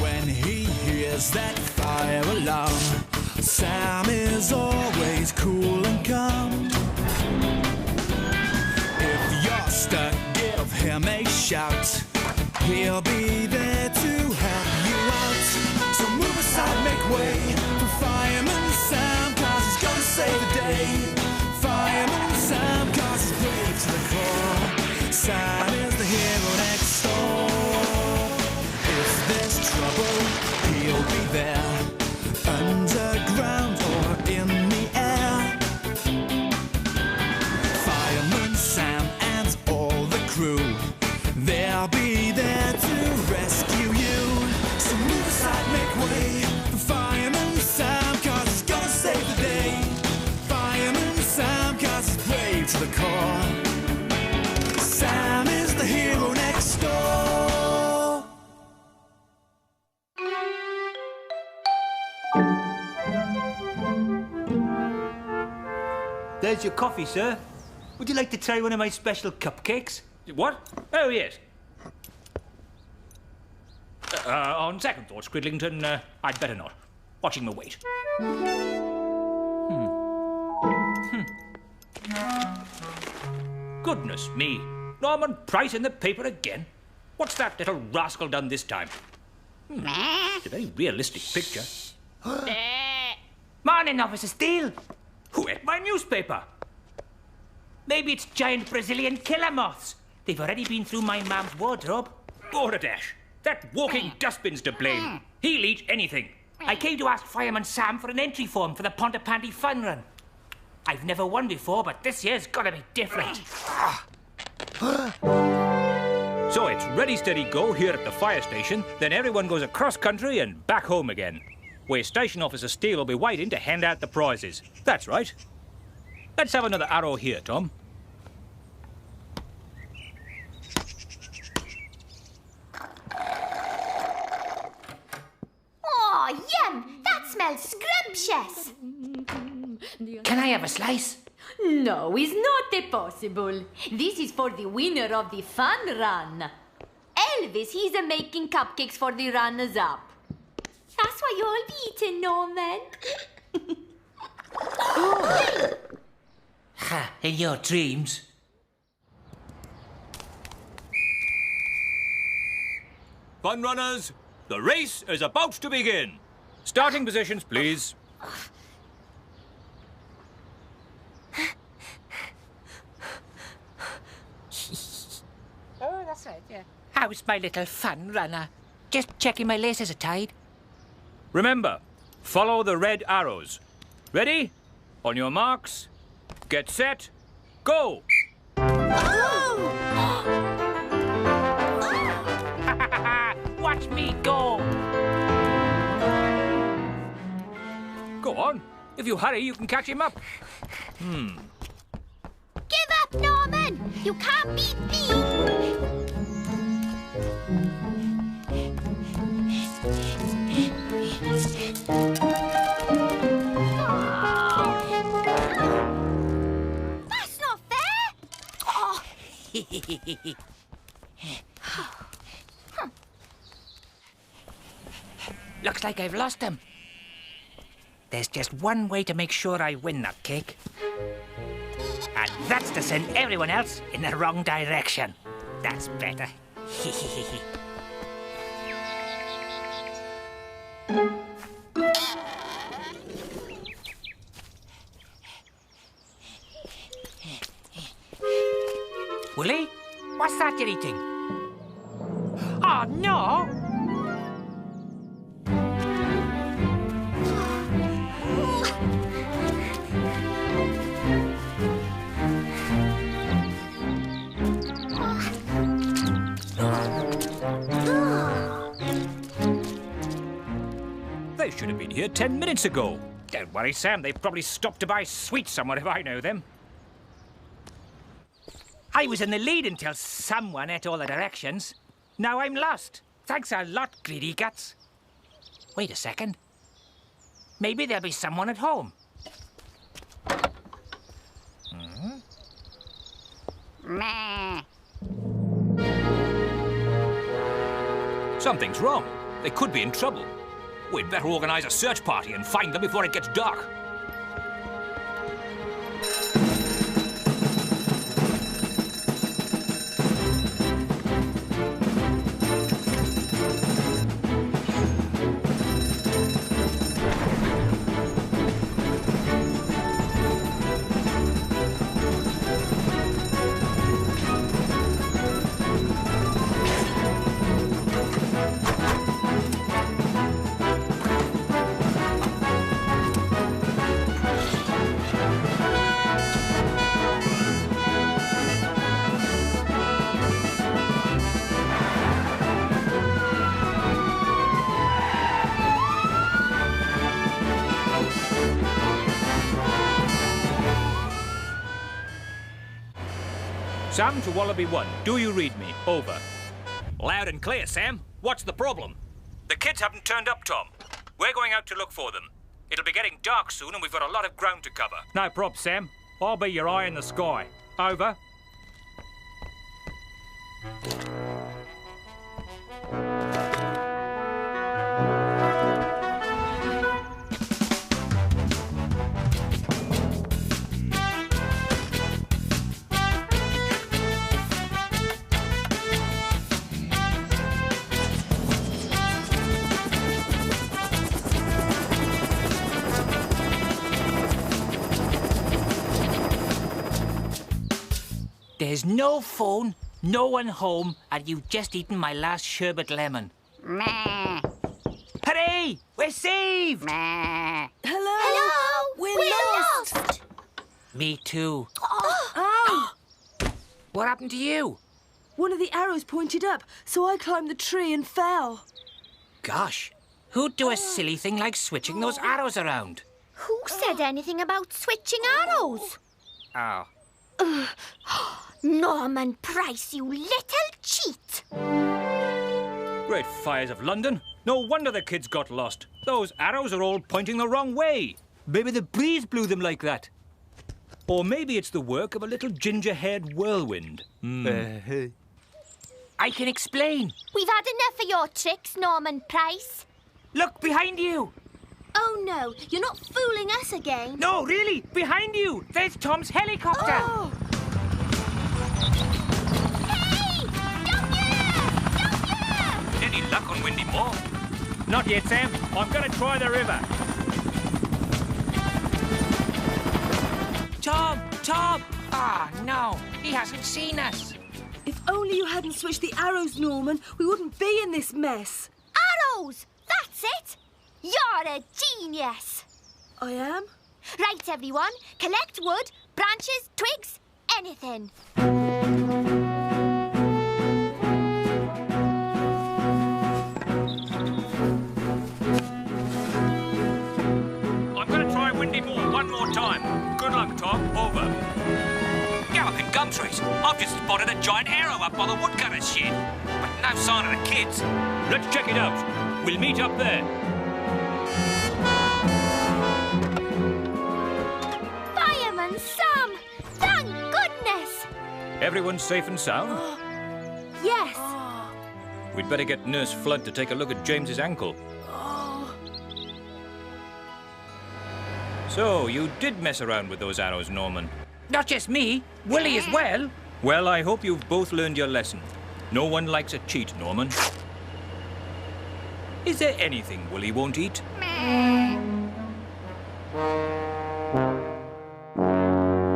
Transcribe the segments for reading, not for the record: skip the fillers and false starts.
When he hears that fire alarm, Sam is always cool and calm. If you're stuck, give him a shout. He'll be there to help you out. So move aside, make way for Fireman Sam, 'cause he's gonna save the day. Fireman Sam, 'cause he's brave to the core. Sam is the hero next door. If there's trouble, he'll be there, underground or in the air. Fireman Sam and all the crew, they'll be there to rescue you. So move aside, make way for Fireman Sam, 'cause he's gonna save the day. Fireman Sam, 'cause he's brave to the core. Sam is the hero next door. There's your coffee, sir. Would you like to try one of my special cupcakes? What? Oh, yes. On second thought, Squidlington, I'd better not. Watching my weight. Goodness me. Norman Price in the paper again. What's that little rascal done this time? It's a very realistic picture. Morning, Officer Steele. Who ate my newspaper? Maybe it's giant Brazilian killer moths. They've already been through my mum's wardrobe. Borderdash. That walking dustbin's to blame. He'll eat anything. I came to ask Fireman Sam for an entry form for the Pontypandy Fun Run. I've never won before, but this year's gotta be different. So it's ready, steady, go here at the fire station, then everyone goes across country and back home again, where Station Officer Steele will be waiting to hand out the prizes. That's right. Let's have another arrow here, Tom. Oh, yum! That smells scrumptious. Can I have a slice? No, it's not possible. This is for the winner of the fun run. Elvis, he's making cupcakes for the runners-up. That's what you'll be eating, Norman. Ha, in your dreams. Fun runners, the race is about to begin. Starting positions, please. Oh, that's right, yeah. How's my little fun runner? Just checking my laces are tied. Remember, follow the red arrows. Ready? On your marks, get set, go! Watch me go! Go on. If you hurry, you can catch him up. Give up, Norman! You can't beat me! That's not fair! Oh. Looks like I've lost him. There's just one way to make sure I win that cake. And that's to send everyone else in the wrong direction. That's better. Willie, what's that you're eating? Oh, no! They should have been here 10 minutes ago. Don't worry, Sam. They probably stopped to buy sweets somewhere if I know them. I was in the lead until someone ate all the directions. Now I'm lost. Thanks a lot, greedy guts. Wait a second. Maybe there'll be someone at home. Meh. Something's wrong. They could be in trouble. We'd better organise a search party and find them before it gets dark. Sam to Wallaby 1. Do you read me? Over. Loud and clear, Sam. What's the problem? The kids haven't turned up, Tom. We're going out to look for them. It'll be getting dark soon and we've got a lot of ground to cover. No props, Sam. I'll be your eye in the sky. Over. There's no phone, no one home, and you've just eaten my last sherbet lemon. Meh. Hooray! We're saved! Meh. Hello? We're lost. Me too. Oh! What happened to you? One of the arrows pointed up, so I climbed the tree and fell. Gosh, who'd do a silly thing like switching those arrows around? Who said anything about switching arrows? Oh. Norman Price, you little cheat. Great fires of London. No wonder the kids got lost. Those arrows are all pointing the wrong way. Maybe the breeze blew them like that. Or maybe it's the work of a little ginger-haired whirlwind. I can explain. We've had enough of your tricks, Norman Price. Look behind you. Oh, no, you're not fooling us again. No, really, behind you. There's Tom's helicopter. Oh! Hey! Down here! Any luck on Windy Moor? Not yet, Sam. I'm going to try the river. Tom! Ah, no, he hasn't seen us. If only you hadn't switched the arrows, Norman, we wouldn't be in this mess. Arrows! That's it! You're a genius! I am? Right, everyone, collect wood, branches, twigs, anything. I'm going to try Windy Moor one more time. Good luck, Tom. Over. Galloping gumtrees. I've just spotted a giant arrow up by the woodcutter's shed. But no sign of the kids. Let's check it out. We'll meet up there. Fireman Sam! Thank goodness! Everyone's safe and sound? Yes. We'd better get Nurse Flood to take a look at James's ankle. So, you did mess around with those arrows, Norman. Not just me, Willie as well. Well, I hope you've both learned your lesson. No one likes a cheat, Norman. Is there anything Willie won't eat?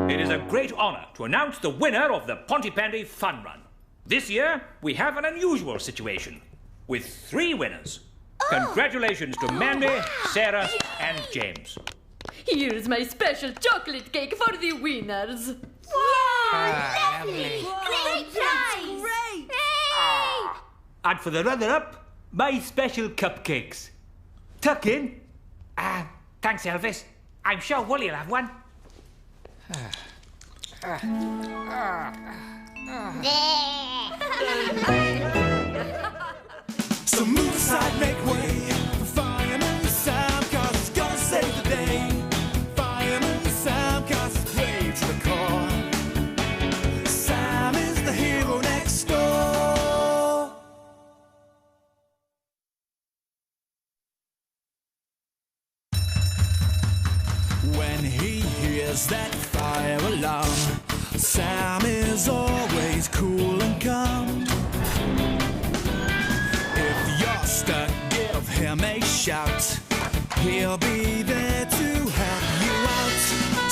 It is a great honour to announce the winner of the Pontypandy Fun Run. This year, we have an unusual situation, with 3 winners. Congratulations to Mandy, Sarah, and James. Here's my special chocolate cake for the winners. Lovely. Great prize! Great! Hey! And for the runner-up, my special cupcakes. Tuck in. Thanks, Elvis. I'm sure Willie'll have one. So move aside, make way. triggers that fire alarm. Sam is always cool and calm. If you're stuck, give him a shout. He'll be there to help you out.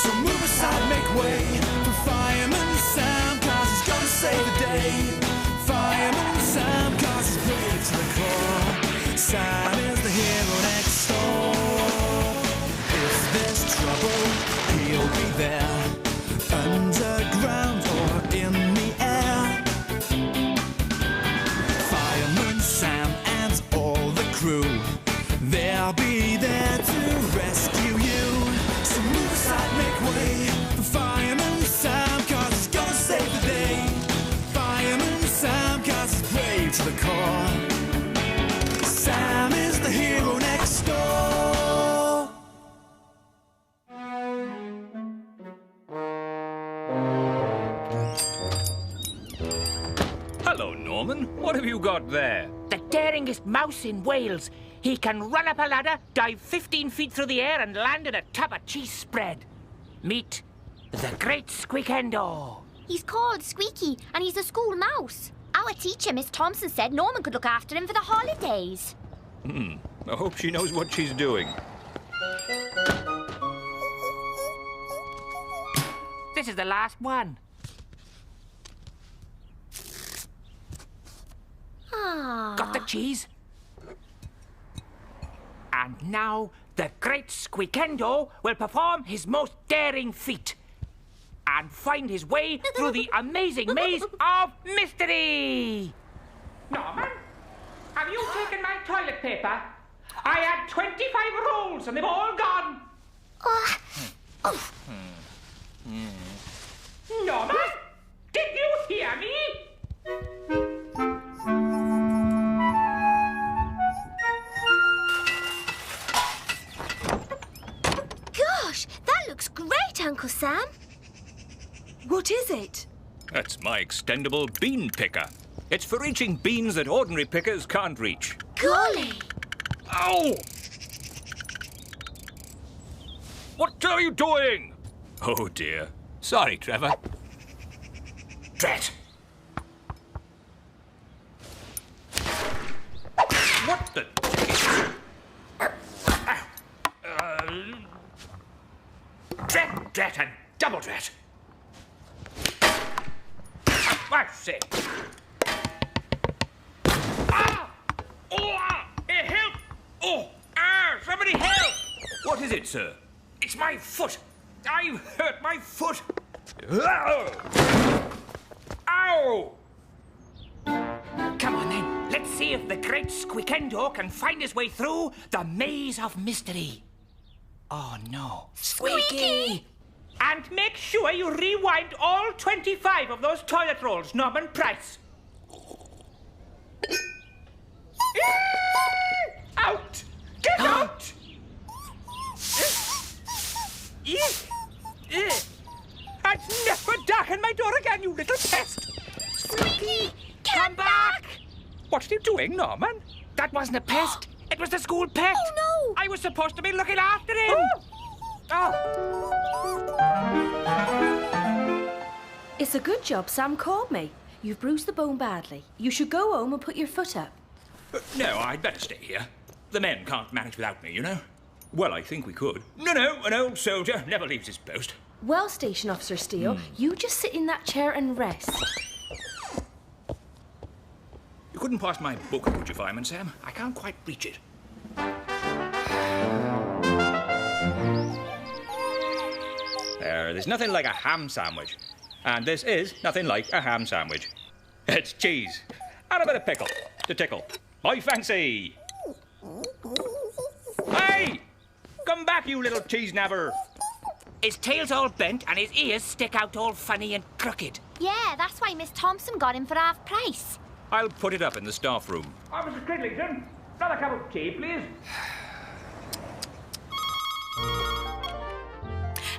So move aside, make way for Fireman Sam, 'cause he's gonna save the day. Fireman Sam, 'cause he's brave to the core. Sam is the hero next door. If there's trouble, he'll be there, underground or in the air. Fireman Sam and all the crew, they'll be there to rescue you. So move aside, make way for Fireman Sam, 'cause he's gonna save the day. Fireman Sam, 'cause he's brave to the core. Sam is the hero next door. Hello, Norman. What have you got there? The daringest mouse in Wales. He can run up a ladder, dive 15 feet through the air, and land in a tub of cheese spread. Meet the Great Squeakendo. He's called Squeaky, and he's a school mouse. Our teacher, Miss Thompson, said Norman could look after him for the holidays. I hope she knows what she's doing. This is the last one. Ah. Got the cheese? And now the Great Squeakendo will perform his most daring feat and find his way through the amazing maze of mystery. Norman, have you taken my toilet paper? I had 25 rolls and they've all gone. Norman, did you hear me? Gosh, that looks great, Uncle Sam. What is it? That's my extendable bean picker. It's for reaching beans that ordinary pickers can't reach. Golly! Ow! What are you doing? Oh, dear. Sorry, Trevor. Drat! What the... Drat, and double drat. I say. Ah! Oh, help! Oh, somebody help! What is it, sir? It's my foot. I've hurt my foot. Ow! Come on, then. Let's see if the Great Squeakendo can find his way through the maze of mystery. Oh, no. Squeaky! And make sure you rewind all 25 of those toilet rolls, Norman Price. Out! Get out! And never darken my door again, you little pest! Squeaky, Come back! What are you doing, Norman? That wasn't a pest. It was the school pet. Oh, no! I was supposed to be looking after him. Oh. It's a good job Sam called me. You've bruised the bone badly. You should go home and put your foot up. No, I'd better stay here. The men can't manage without me, you know. Well, I think we could. No, an old soldier never leaves his post. Well, Station Officer Steele, you just sit in that chair and rest. You couldn't pass my book, could you, Fireman Sam? I can't quite reach it. There's nothing like a ham sandwich. And this is nothing like a ham sandwich. It's cheese. And a bit of pickle to tickle my fancy. Hey! Come back, you little cheese nabber. His tail's all bent and his ears stick out all funny and crooked. Yeah, that's why Miss Thompson got him for half price. I'll put it up in the staff room. Oh, Mrs. Cridlington, another cup of tea, please.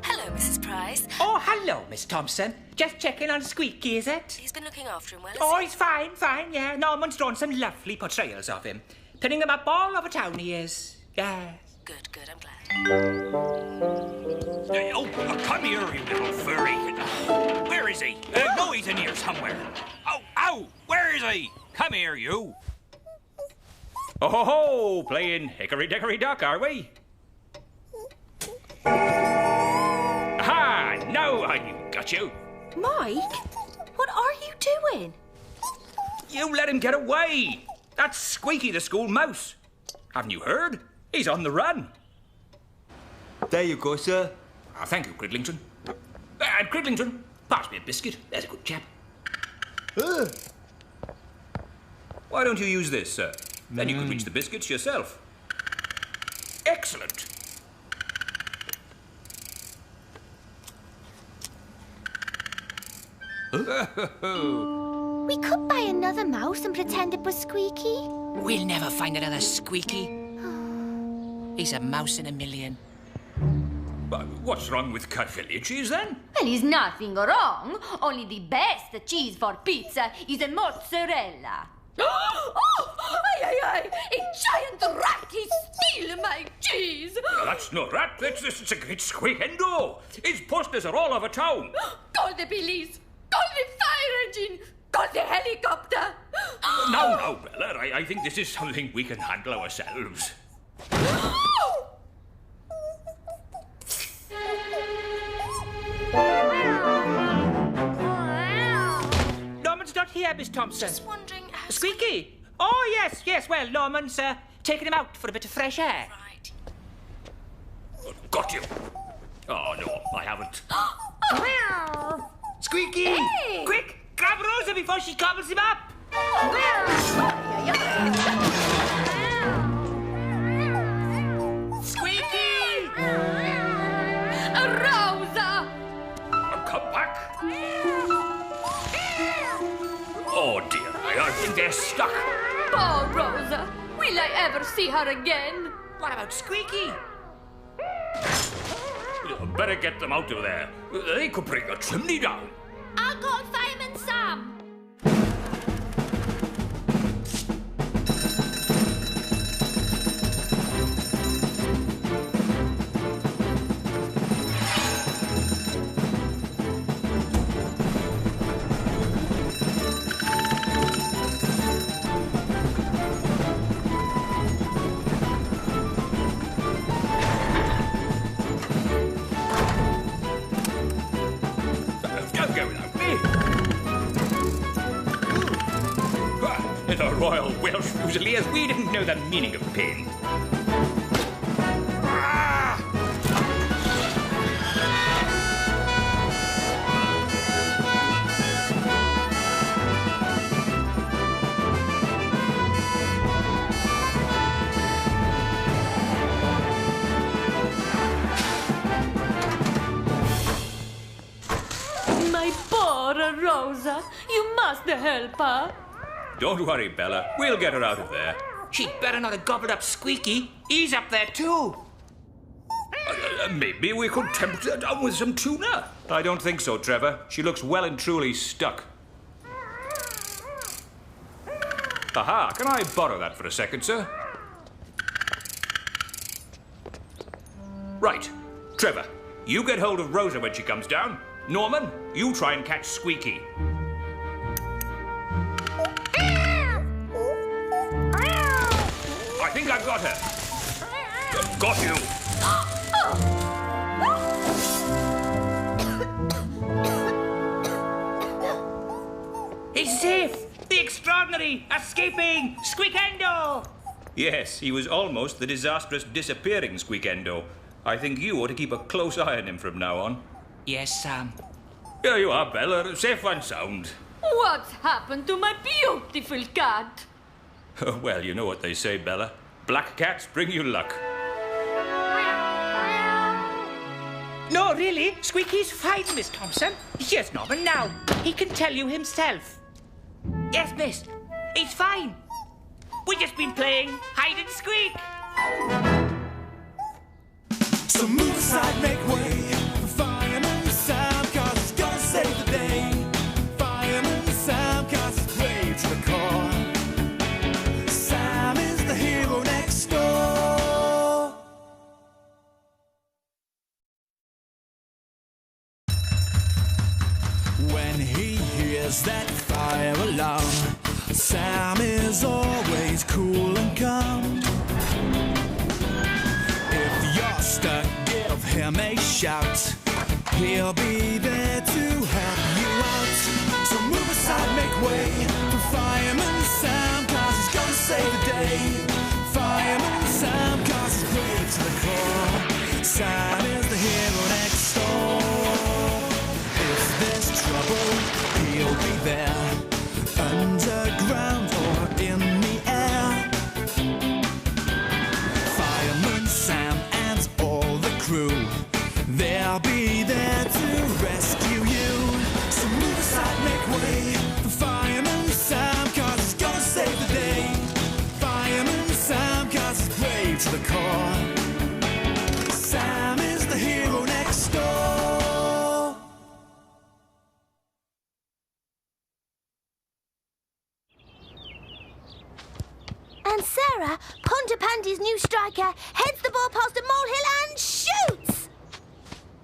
Hello, Mrs. Price. Oh, hello, Miss Thompson. Just checking on Squeaky, is it? He's been looking after him well, Oh, has he? he's fine, yeah. Norman's drawn some lovely portrayals of him. Pinning them up all over town, he is. Yes. Good, good, I'm glad. Come here, you little furry. Where is he? No, he's in here somewhere. Oh, ow! Where is he? Come here, you. Oh, ho, ho! Playing hickory-dickory-dock, are we? Aha! Now I got you. Mike, what are you doing? You let him get away. That's Squeaky, the school mouse. Haven't you heard? He's on the run. There you go, sir. Thank you, Cridlington. And Cridlington, pass me a biscuit. There's a good chap. Why don't you use this, sir? Then you can reach the biscuits yourself. Excellent. We could buy another mouse and pretend it was Squeaky. We'll never find another Squeaky. He's a mouse in a million. What's wrong with Cattleya cheese, then? Well, is nothing wrong. Only the best cheese for pizza is a mozzarella. Oh! Ay! A giant rat! He steal my cheese! Well, that's no rat. It's Squeakendo. His posters are all over town. Call the police! Call the fire engine! Call the helicopter! No, Bella. I think this is something we can handle ourselves. Norman's not here, Miss Thompson. Just wondering how... Squeaky? Oh, yes. Well, Norman's taking him out for a bit of fresh air. Right. Got you. Oh, no, I haven't. Squeaky! Hey! Quick, grab Rosa before she gobbles him up. Squeaky! Rosa! Come back. Oh, dear. I think they're stuck. Poor Rosa. Will I ever see her again? What about Squeaky? Better get them out of there. They could bring a chimney down. I'll call Fireman Sam. Don't go without me. In the Royal Welsh Fusiliers, we didn't know the meaning of pain. My poor Rosa. You must help her. Don't worry, Bella. We'll get her out of there. She'd better not have gobbled up Squeaky. He's up there too. Maybe we could tempt her down with some tuna. I don't think so, Trevor. She looks well and truly stuck. Aha, can I borrow that for a second, sir? Right. Trevor, you get hold of Rosa when she comes down. Norman, you try and catch Squeaky. I think I've got her. Got you. He's safe. The extraordinary escaping Squeakendo. Yes, he was almost the disastrous disappearing Squeakendo. I think you ought to keep a close eye on him from now on. Yes, Sam. Here you are, Bella, safe and sound. What's happened to my beautiful cat? Well, you know what they say, Bella. Black cats bring you luck. No, really, Squeaky's fine, Miss Thompson. Yes, Norman, now. He can tell you himself. Yes, miss. He's fine. We've just been playing hide and squeak. So move aside, make way for Fireman Sam, 'cause he's gonna save the day. Fireman Sam, 'cause he's brave to the core. Sam is the hero next door. when he hears that fire alarm. Sam is always cool and calm. If you're stuck, give him a shout. He'll be there to help you out. So move aside, make way for Fireman Sam, 'cause he's gonna save the day. Fireman Sam, 'cause he's brave to the core. Sam is the hero next door. If there's trouble, he'll be there, underground or in the air. Fireman Sam and all the crew, they'll be there to rescue you. So move aside, make way for Fireman Sam, 'cause he's gonna save the day. Fireman Sam, 'cause he's brave to the core. Sam is the hero next door. And Sarah, Pontypandy's new striker, heads the ball past a molehill and shoots!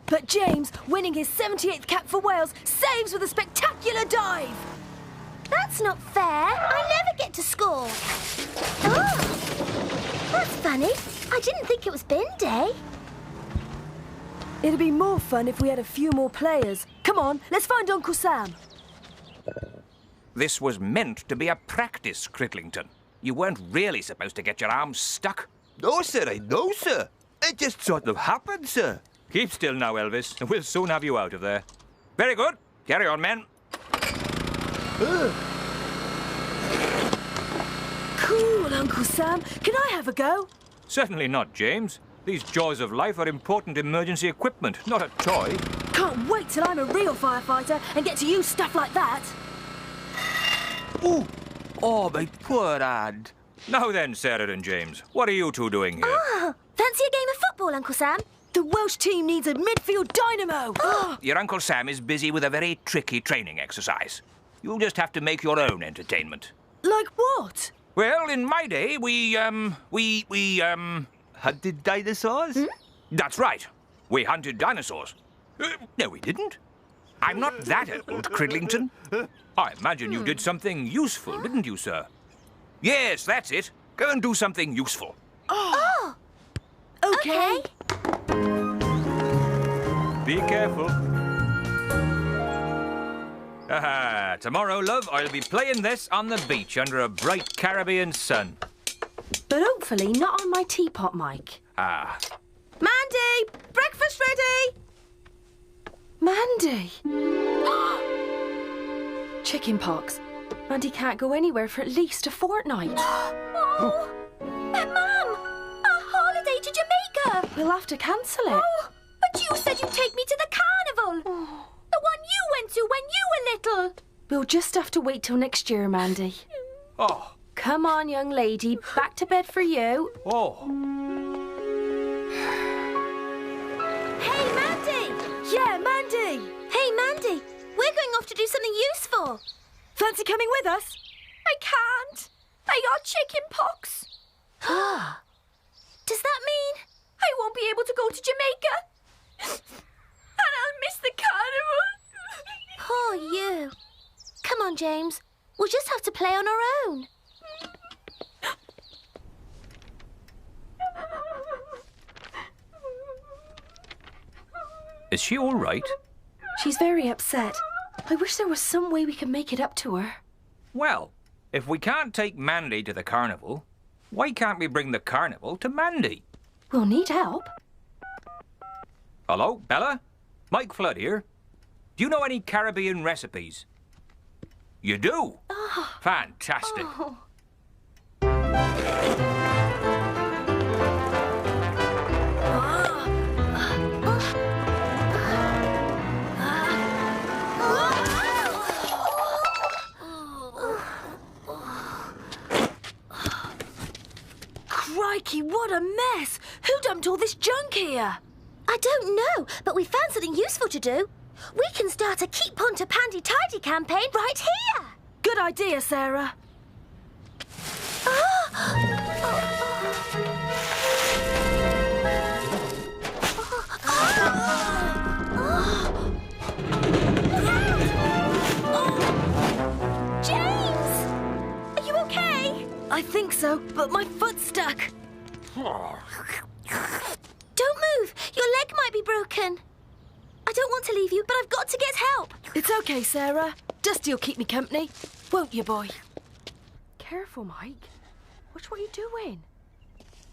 But James, winning his 78th cap for Wales, saves with a spectacular dive. That's not fair. I never get to score. Oh, that's funny. I didn't think it was bin day. It'd be more fun if we had a few more players. Come on, let's find Uncle Sam. This was meant to be a practice, Cridlington. You weren't really supposed to get your arms stuck. No, sir, I know, sir. It just sort of happened, sir. Keep still now, Elvis, and we'll soon have you out of there. Very good. Carry on, men. Cool, Uncle Sam. Can I have a go? Certainly not, James. These jaws of life are important emergency equipment, not a toy. Can't wait till I'm a real firefighter and get to use stuff like that. Ooh. Oh, my poor hand. Now then, Sarah and James, what are you two doing here? Oh, fancy a game of football, Uncle Sam? The Welsh team needs a midfield dynamo. Your Uncle Sam is busy with a very tricky training exercise. You'll just have to make your own entertainment. Like what? Well, in my day, we Hunted dinosaurs? That's right. We hunted dinosaurs. No, we didn't. I'm not that old, Cridlington. I imagine you did something useful, didn't you, sir? Yes, that's it. Go and do something useful. Oh! Okay. Be careful. Tomorrow, love, I'll be playing this on the beach under a bright Caribbean sun. But hopefully not on my teapot mic. Ah. Mandy! Breakfast ready! Mandy! Chicken pox. Mandy can't go anywhere for at least a fortnight. Oh! Mum! Our holiday to Jamaica! We'll have to cancel it. Oh, but you said you'd take me to the carnival! The one you went to when you were little! We'll just have to wait till next year, Mandy. Oh. Come on, young lady. Back to bed for you. Oh. Hey, Mandy! Yeah, Mandy! Hey, Mandy! We're going off to do something useful. Fancy coming with us? I can't. I got chicken pox. Does that mean I won't be able to go to Jamaica? And I'll miss the carnival. Poor you. Come on, James. We'll just have to play on our own. Is she all right? She's very upset. I wish there was some way we could make it up to her. Well, if we can't take Mandy to the carnival, why can't we bring the carnival to Mandy? We'll need help. Hello, Bella? Mike Flood here. Do you know any Caribbean recipes? You do? Oh. Fantastic. Oh. Crikey, what a mess! Who dumped all this junk here? I don't know, but we found something useful to do. We can start a Keep Pontypandy Tidy campaign right here. Good idea, Sarah. so, but my foot's stuck. Don't move. Your leg might be broken. I don't want to leave you, but I've got to get help. It's okay, Sarah. Dusty'll keep me company. Won't you, boy? Careful, Mike. Watch what you're doing.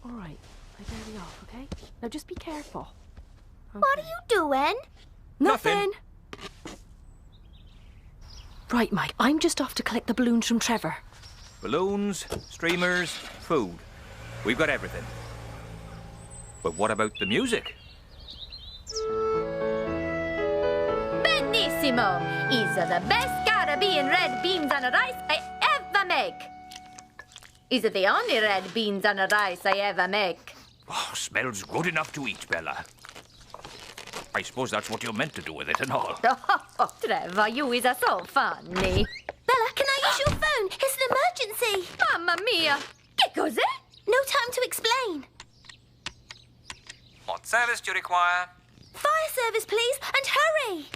All right, I bear you off, okay? Now just be careful. Okay. What are you doing? Nothing. Right, Mike, I'm just off to collect the balloons from Trevor. Balloons, streamers, food. We've got everything. But what about the music? Benissimo! These are the best Caribbean red beans on rice I ever make. Is it the only red beans on rice I ever make? Oh, smells good enough to eat, Bella. I suppose that's what you're meant to do with it and all. Oh, Trevor, you is so funny. Bella, can I use your phone? It's an emergency. Mamma mia! Che cos'è? No time to explain. What service do you require? Fire service, please, and hurry.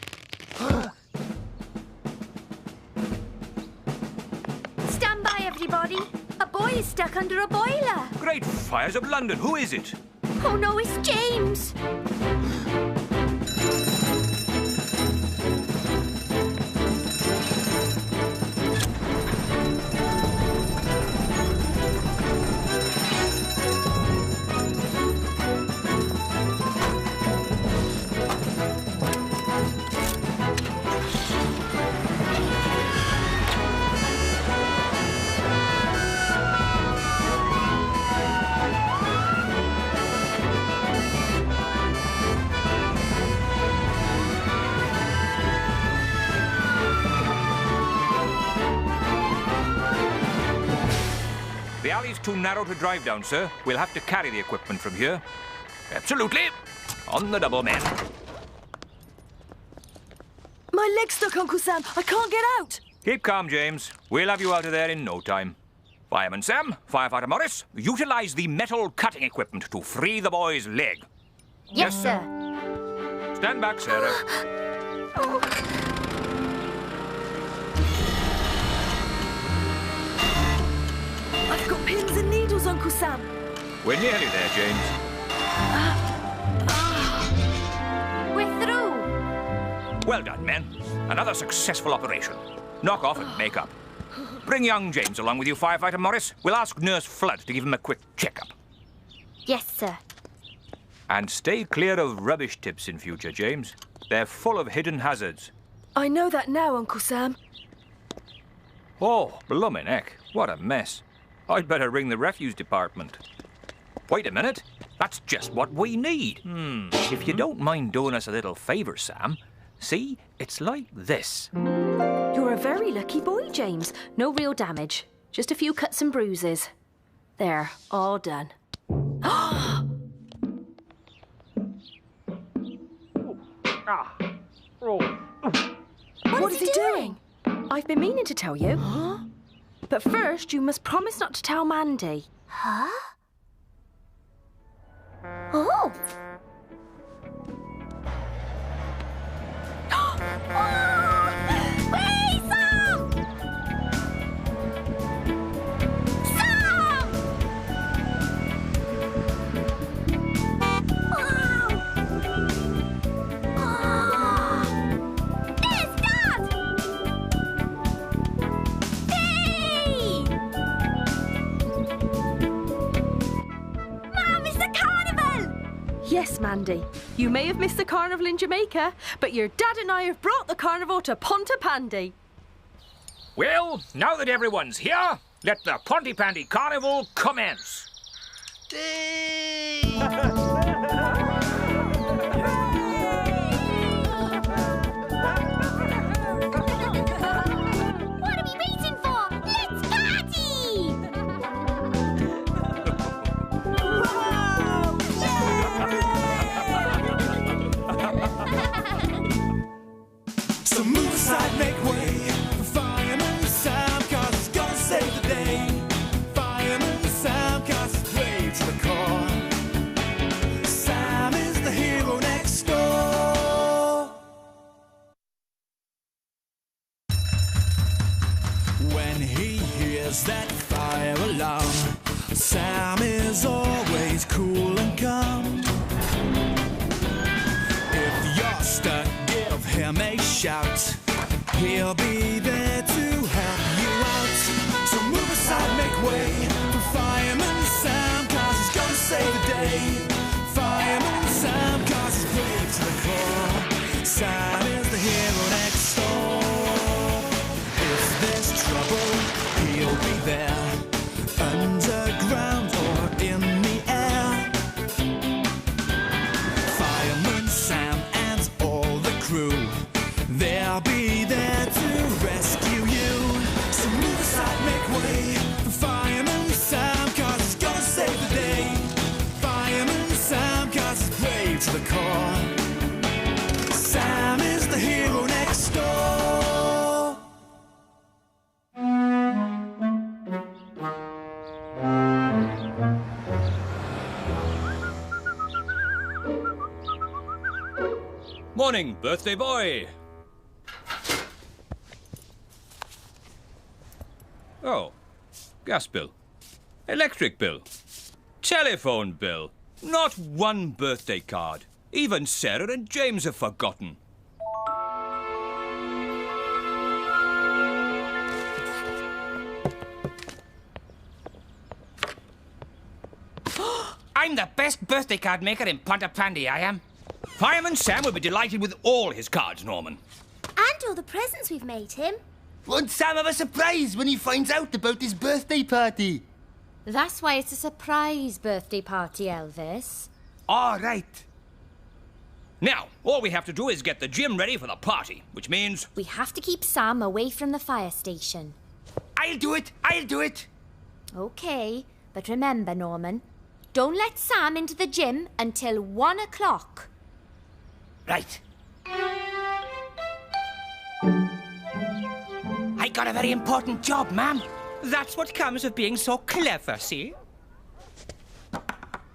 Stand by, everybody. A boy is stuck under a boiler. Great fires of London. Who is it? Oh no, it's James. The alley's too narrow to drive down, sir. We'll have to carry the equipment from here. Absolutely. On the double, men. My leg's stuck, Uncle Sam. I can't get out. Keep calm, James. We'll have you out of there in no time. Fireman Sam, Firefighter Morris, utilize the metal cutting equipment to free the boy's leg. Yes, sir. Stand back, Sarah. I've got pins and needles, Uncle Sam. We're nearly there, James. We're through. Well done, men. Another successful operation. Knock off and make up. Bring young James along with you, Firefighter Morris. We'll ask Nurse Flood to give him a quick checkup. Yes, sir. And stay clear of rubbish tips in future, James. They're full of hidden hazards. I know that now, Uncle Sam. Oh, bloomin' heck. What a mess. I'd better ring the refuse department. Wait a minute. That's just what we need. If you don't mind doing us a little favour, Sam. See, it's like this. You're a very lucky boy, James. No real damage. Just a few cuts and bruises. There, all done. What is he doing? I've been meaning to tell you. Huh? But first, you must promise not to tell Mandy. Huh? Oh! Wait, Sam! Sam! There's Dad! Hey! Mom, it's the carnival! Yes, Mandy. You may have missed the carnival in Jamaica, but your dad and I have brought the carnival to Pontypandy. Well, now that everyone's here, let the Pontypandy Carnival commence. What are we waiting for? Let's party! So move aside, make way for Fireman Sam, 'cause he's gonna save the day. Fireman Sam, 'cause he's brave to the core. Sam is always cool and calm. If you're stuck, give him a shout. He'll be there to help you out. So move aside, make way for Fireman Sam, 'cause he's gonna save the day. Fireman Sam, 'cause he's brave to the core. Sam is the hero next door. If there's trouble, he'll be there. Underground or in the air. Fireman Sam and all the crew, they'll be there to rescue you. So move aside, make way for Fireman Sam, 'cause he's gonna save the day. Fireman Sam, 'cause he's brave to the core. Sam is the hero next door. Morning, birthday boy. Oh, gas bill, electric bill, telephone bill, not one birthday card. Even Sarah and James have forgotten. I'm the best birthday card maker in Pontypandy, I am. Fireman Sam will be delighted with all his cards, Norman. And all the presents we've made him. Won't Sam have a surprise when he finds out about his birthday party? That's why it's a surprise birthday party, Elvis. All right. Now, all we have to do is get the gym ready for the party, which means... We have to keep Sam away from the fire station. I'll do it. I'll do it. Okay, but remember, Norman, don't let Sam into the gym until 1 o'clock. Right. I got a very important job, ma'am. That's what comes of being so clever, see?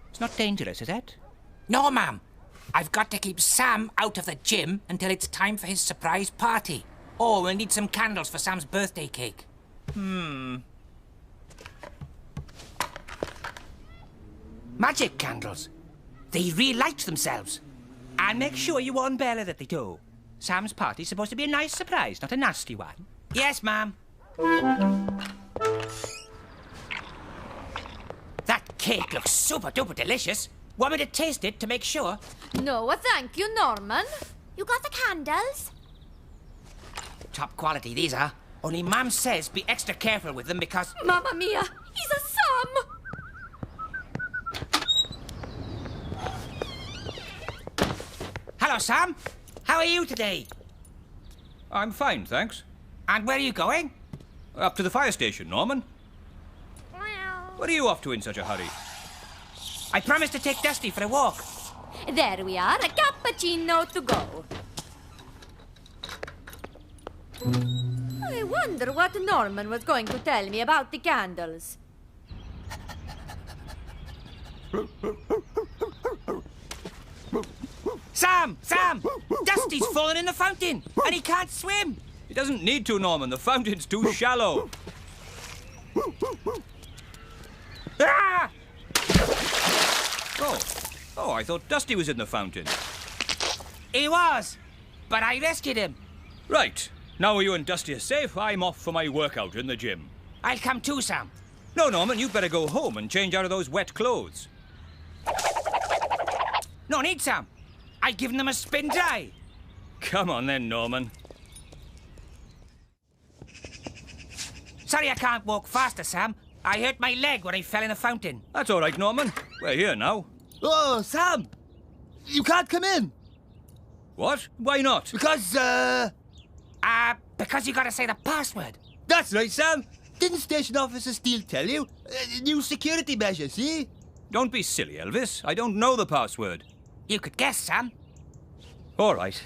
It's not dangerous, is it? No, ma'am. I've got to keep Sam out of the gym until it's time for his surprise party. Oh, we'll need some candles for Sam's birthday cake. Magic candles. They relight themselves. And make sure you warn Bella that they do. Sam's party's supposed to be a nice surprise, not a nasty one. Yes, ma'am. That cake looks super-duper delicious. Want me to taste it to make sure? No, thank you, Norman. You got the candles? Top quality, these are. Only Mum says be extra careful with them because... Mamma mia, he's a Sam! Hello, Sam. How are you today? I'm fine, thanks. And where are you going? Up to the fire station, Norman. What are you off to in such a hurry? I promised to take Dusty for a walk. There we are, a cappuccino to go. I wonder what Norman was going to tell me about the candles. Sam! Sam! Dusty's fallen in the fountain and he can't swim. He doesn't need to, Norman. The fountain's too shallow. Ah! Oh, I thought Dusty was in the fountain. He was, but I rescued him. Right. Now you and Dusty are safe, I'm off for my workout in the gym. I'll come too, Sam. No, Norman, you better go home and change out of those wet clothes. No need, Sam. I've given them a spin dry. Come on then, Norman. Sorry I can't walk faster, Sam. I hurt my leg when I fell in the fountain. That's all right, Norman. We're here now. Oh, Sam! You can't come in. What? Why not? Because you gotta say the password. That's right, Sam. Didn't station officer Steele tell you? New security measures, see? Don't be silly, Elvis. I don't know the password. You could guess, Sam. All right.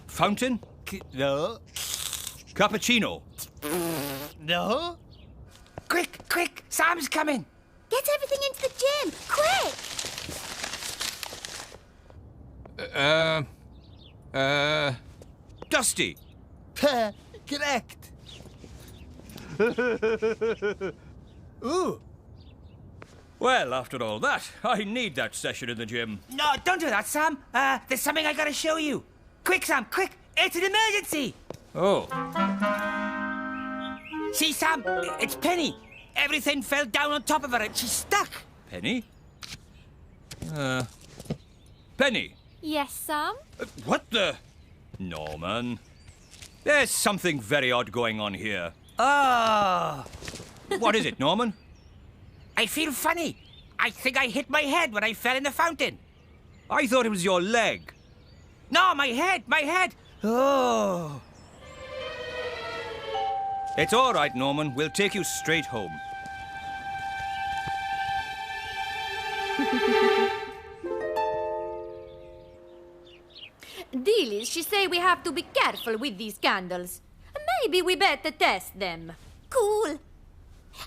Fountain? No. Cappuccino? No. Quick, quick! Sam's coming! Get everything into the gym, quick! Dusty! Correct. Ooh. Well, after all that, I need that session in the gym. No, don't do that, Sam. There's something I gotta show you. Quick, Sam, quick! It's an emergency! Oh. See, Sam, it's Penny. Everything fell down on top of her and she's stuck. Penny? Penny? Yes, Sam? What the? Norman. There's something very odd going on here. Oh. What is it, Norman? I feel funny. I think I hit my head when I fell in the fountain. I thought it was your leg. No, my head. Oh. It's all right, Norman. We'll take you straight home. Dealies, she say we have to be careful with these candles. Maybe we better test them. Cool.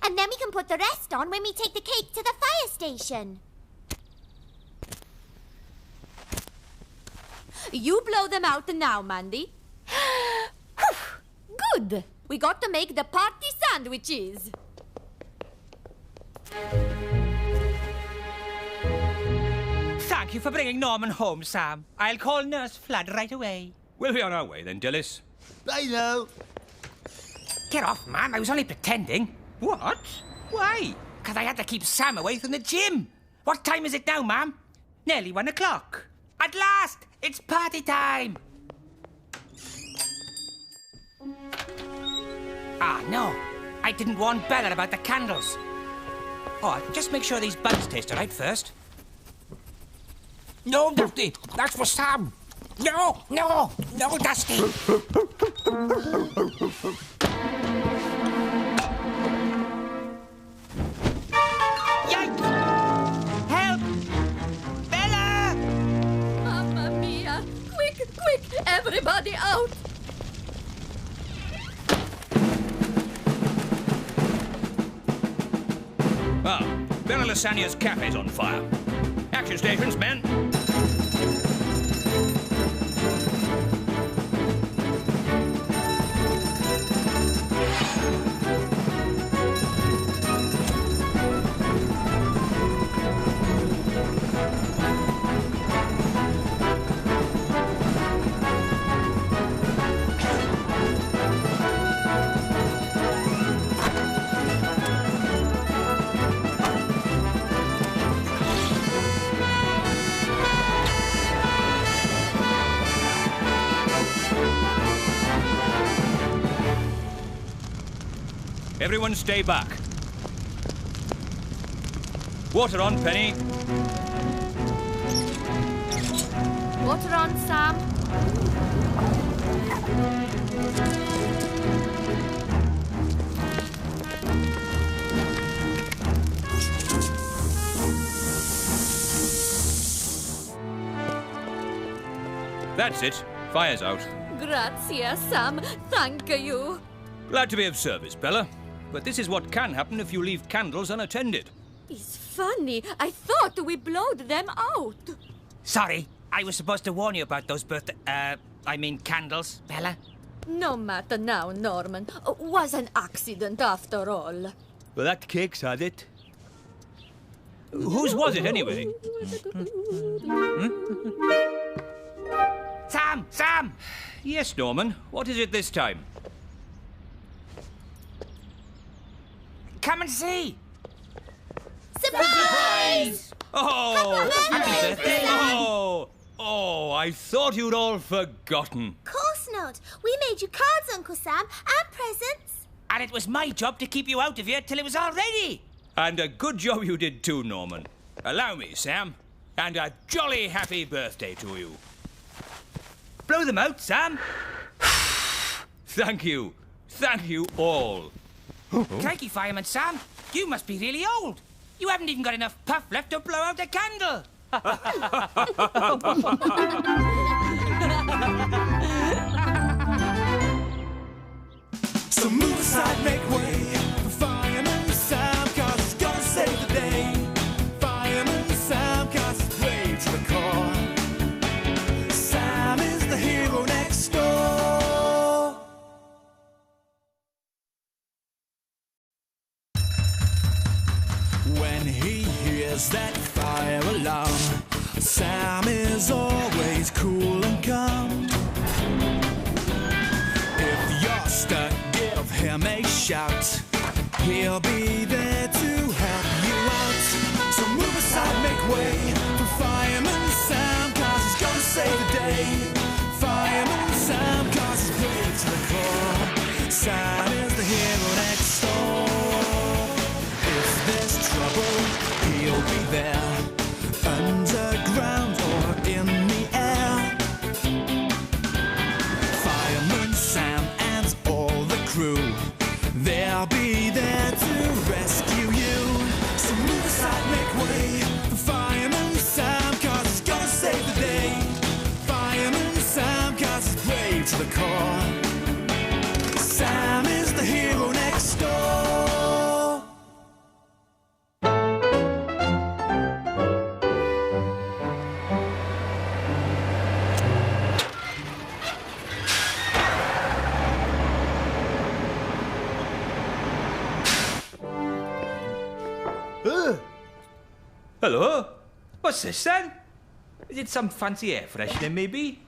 And then we can put the rest on when we take the cake to the fire station. You blow them out now, Mandy. Good. We got to make the party sandwiches. Thank you for bringing Norman home, Sam. I'll call Nurse Flood right away. We'll be on our way then, Dillis. I know. Get off, man. I was only pretending. What? Why? Because I had to keep Sam away from the gym. What time is it now, ma'am? Nearly 1 o'clock. At last! It's party time! Ah, no. I didn't warn Bella about the candles. Oh, just make sure these buns taste all right first. No, Dusty! That's for Sam! No, Dusty! Yikes! Help! Bella! Mamma mia! Quick! Everybody out! Ah, Bella Lasagna's cafe's on fire. Action stations, men. Everyone stay back. Water on, Penny. Water on, Sam. That's it. Fire's out. Grazie, Sam. Thank you. Glad to be of service, Bella. But this is what can happen if you leave candles unattended. It's funny. I thought we blowed them out. Sorry, I was supposed to warn you about those candles, Bella. No matter now, Norman. Was an accident after all. Well, that cake's had it. Whose was it, anyway? Sam! Yes, Norman. What is it this time? Come and see! Surprise! Oh! Happy birthday! Oh, I thought you'd all forgotten. Of course not. We made you cards, Uncle Sam, and presents. And it was my job to keep you out of here till it was all ready. And a good job you did too, Norman. Allow me, Sam. And a jolly happy birthday to you. Blow them out, Sam. Thank you. Thank you all. Crikey, Fireman Sam. You must be really old. You haven't even got enough puff left to blow out a candle. So move aside, make way for Fireman Sam, 'cause he's gonna save the day. Fireman Sam, 'cause he's brave to the core. Sam is the hero next door. When when he hears that fire alarm. Sam is always cool and calm. If you're stuck, give him a shout. He'll be there to help you out. So move aside, make way for Fireman Sam, 'cause he's gonna save the day. Fireman Sam, 'cause he's brave to the core. Sam is the hero next door. If there's trouble, he'll be there, underground or in the air. Fireman Sam and all the crew, they'll be there to rescue you. So move aside, make way for Fireman Sam, 'cause he's gonna save the day. Fireman Sam, 'cause he's brave to the core. Sam is the hero next door. Hello? What's this then? Is it some fancy air freshener maybe?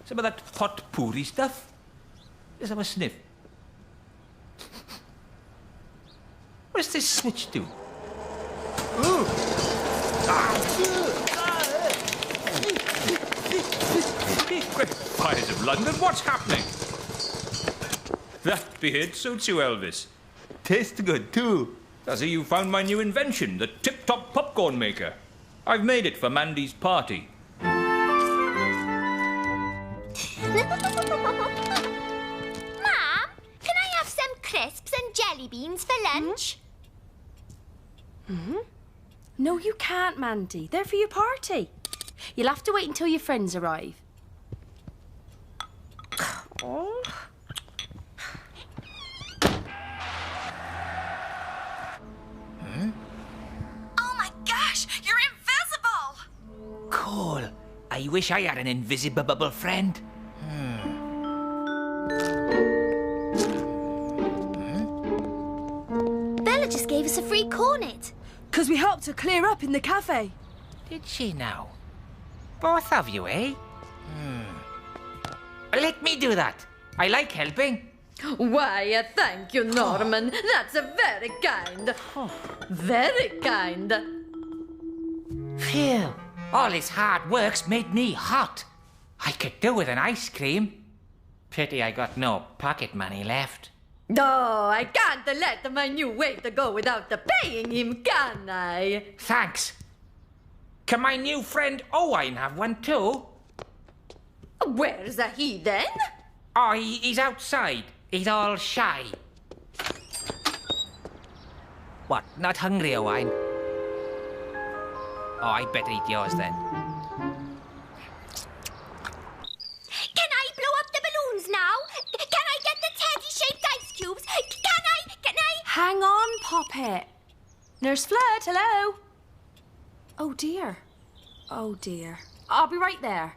Some of that hot poory stuff? Let's have a sniff. What's this switch do? Great fires of London, what's happening? That beard suits you, Elvis. Tastes good too. I see you found my new invention, the tip-top popcorn maker. I've made it for Mandy's party. Mom, can I have some crisps and jelly beans for lunch? No, you can't, Mandy. They're for your party. You'll have to wait until your friends arrive. Oh. Oh my gosh, you're invisible! Cool. I wish I had an invisible friend. Bella just gave us a free cornet. 'Cause we helped her clear up in the cafe. Did she now? Both of you, eh? Let me do that. I like helping. Why, thank you, Norman. That's very kind. Very kind. Phew. All this hard work's made me hot. I could do with an ice cream. Pity I got no pocket money left. Oh, I can't let my new waiter go without paying him, can I? Thanks. Can my new friend Owen have one too? Where's he then? Oh, he's outside. He's all shy. What, not hungry, Owen? Oh, I better eat yours then. Can I blow up the balloons now? Can I get the teddy-shaped ice cubes? Can I? Hang on, Poppet. Nurse Flirt, hello? Oh, dear. Oh, dear. I'll be right there.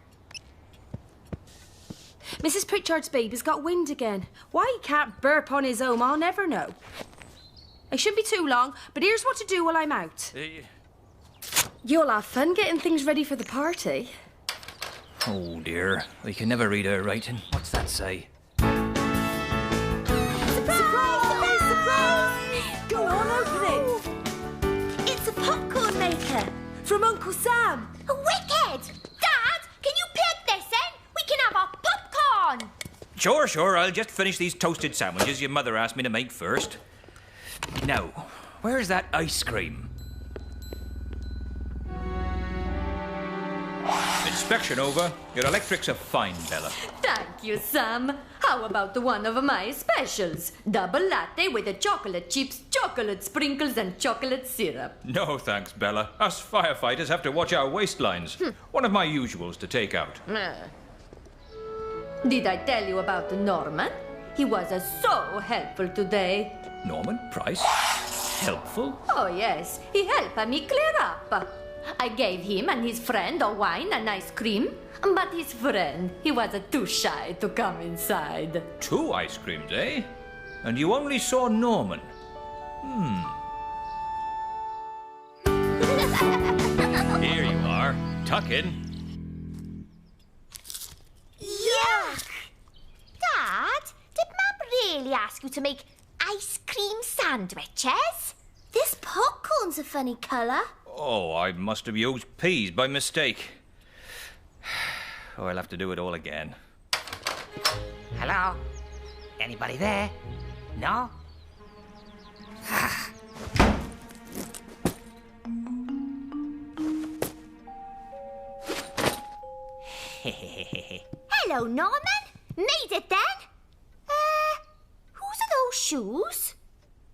Mrs. Pritchard's baby's got wind again. Why he can't burp on his own, I'll never know. I shouldn't be too long, but here's what to do while I'm out. You'll have fun getting things ready for the party. Oh dear, I can never read her writing. What's that say? Surprise! Surprise! Go on, open it. It's a popcorn maker. From Uncle Sam. Wicked! Dad, can you pick this in? We can have our popcorn. Sure, I'll just finish these toasted sandwiches your mother asked me to make first. Now, where's that ice cream? Inspection over. Your electrics are fine, Bella. Thank you, Sam. How about one of my specials? Double latte with the chocolate chips, chocolate sprinkles, and chocolate syrup. No, thanks, Bella. Us firefighters have to watch our waistlines. One of my usuals to take out. Did I tell you about Norman? He was so helpful today. Norman Price? Helpful? Oh, yes. He helped me clear up. I gave him and his friend a wine and ice cream, but his friend, he was too shy to come inside. 2 ice creams, eh? And you only saw Norman? tuck in. Yuck! Dad, did Mum really ask you to make ice cream sandwiches? This popcorn's a funny colour. Oh, I must have used peas by mistake. Oh, I'll have to do it all again. Hello? Anybody there? No? Hello, Norman. Made it then? Whose are those shoes?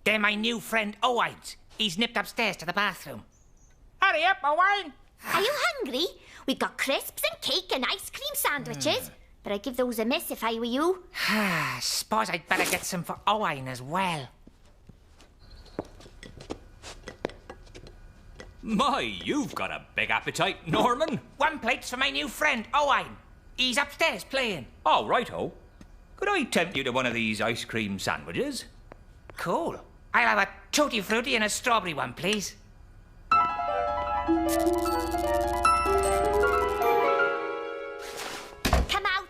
They're my new friend Owen's. He's nipped upstairs to the bathroom. Hurry up, Owen! Are you hungry? We've got crisps and cake and ice cream sandwiches. But I'd give those a miss if I were you. Suppose I'd better get some for Owen as well. My, you've got a big appetite, Norman. 1 plate's for my new friend Owen. He's upstairs playing. Oh, righto. Could I tempt you to one of these ice cream sandwiches? Cool. I'll have a tutti frutti and a strawberry one, please.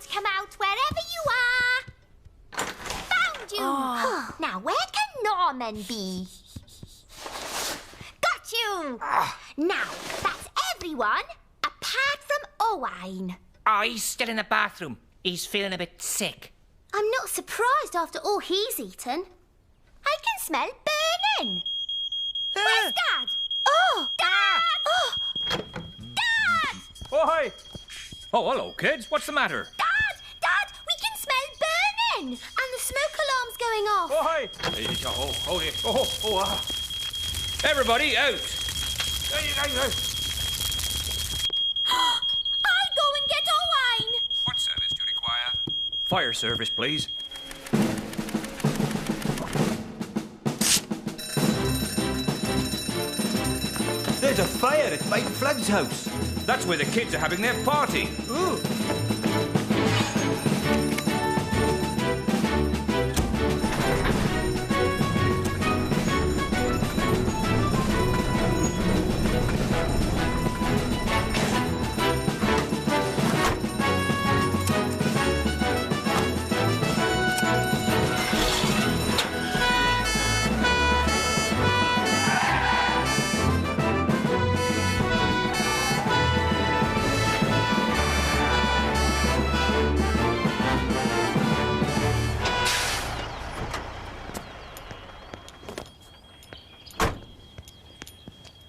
Come out, wherever you are. Found you. Now, where can Norman be? Got you. Now, that's everyone apart from Owen. Oh, he's still in the bathroom. He's feeling a bit sick. I'm not surprised after all he's eaten. I can smell burning. Where's Dad? Oh, Dad! Oh, Dad! Oh, hi. Oh, hello, kids. What's the matter? Dad, we can smell burning, and the smoke alarm's going off. Oh, hi. Everybody out. I'll go and get Owen. What service do you require? Fire service, please. There's a fire at Mike Flood's house. That's where the kids are having their party. Ooh.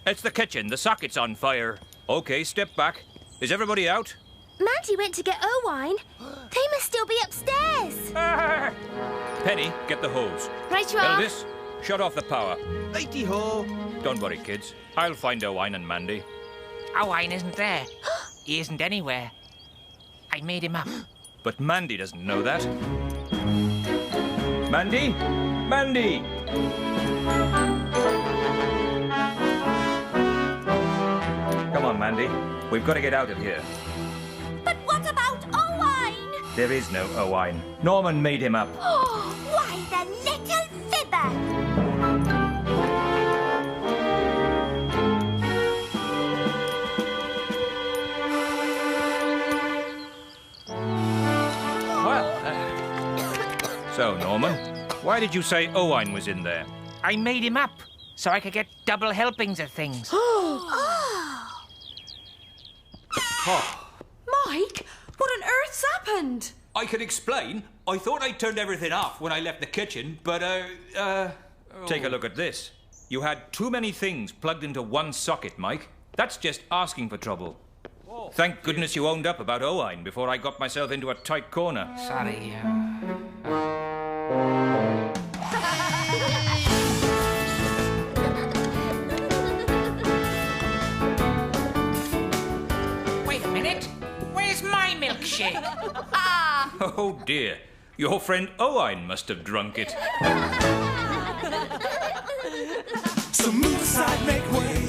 It's the kitchen. The socket's on fire. Okay, step back. Is everybody out? Mandy went to get Owen. They must still be upstairs. Penny, get the hose. Right you are. Elvis, shut off the power. Righty-ho. Don't worry, kids. I'll find Owen and Mandy. Owen isn't there. He isn't anywhere. I made him up. But Mandy doesn't know that. Mandy? Mandy! Come on, Mandy. We've got to get out of here. But what about Owen? There is no Owen. Norman made him up. Oh, why the little fibber? So, Norman, why did you say Owen was in there? I made him up so I could get double helpings of things. Mike, what on earth's happened? I can explain. I thought I turned everything off when I left the kitchen, but, Take a look at this. You had too many things plugged into one socket, Mike. That's just asking for trouble. Thank goodness you owned up about Owen before I got myself into a tight corner. Sorry. Wait a minute. Where's my milkshake? Oh dear. Your friend Owen must have drunk it. So move aside, make way